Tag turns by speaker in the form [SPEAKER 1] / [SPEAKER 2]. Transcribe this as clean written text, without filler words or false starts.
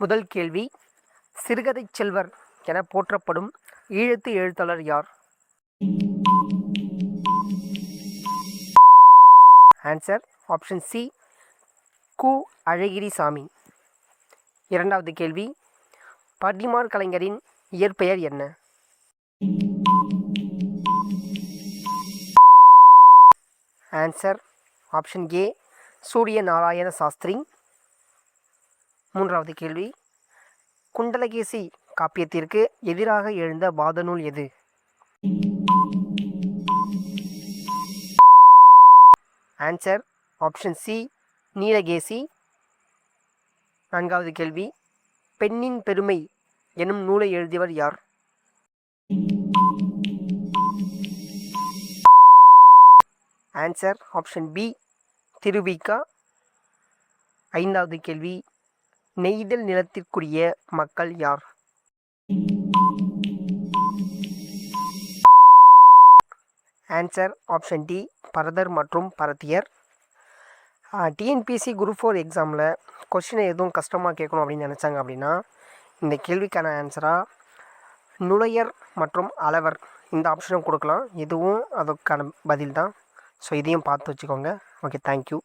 [SPEAKER 1] முதல் கேள்வி, சிறுகதைச் செல்வர் என போற்றப்படும் ஈழத்து எழுத்தாளர் யார்? ஆன்சர் ஆப்ஷன் சி, கு. அழகிரிசாமி. இரண்டாவது கேள்வி, பட்டிமார் கலைஞரின் இயற்பெயர் என்ன? Answer option A, Surya Narayana Shastri. மூன்றாவது கேள்வி, குண்டலகேசி காப்பியத்திற்கு எதிராக எழுந்த வாத நூல் எது? Answer option C, Neelakesi. நான்காவது கேள்வி, பெண்ணின் பெருமை எனும் நூலை எழுதியவர் யார்? Answer option B, Thiruvika. ஐந்தாவது கேள்வி, நெய்தல் நிலத்திற்குரிய மக்கள் யார்? ஆன்சர் ஆப்ஷன் டி, பரதர் மற்றும் பரத்தியர். டிஎன்பிஎஸ்சி குரூப் 4 எக்ஸாமில் கொஸ்டினை எதுவும் கஷ்டமாக கேட்கணும் அப்படின்னு நினச்சாங்க அப்படின்னா இந்த கேள்விக்கான ஆன்சராக நுழையர் மற்றும் அளவர் இந்த ஆப்ஷனும் கொடுக்கலாம். இதுவும் அதுக்கான பதில் தான். ஸோ இதையும் பார்த்து வச்சுக்கோங்க. Okay, thank you.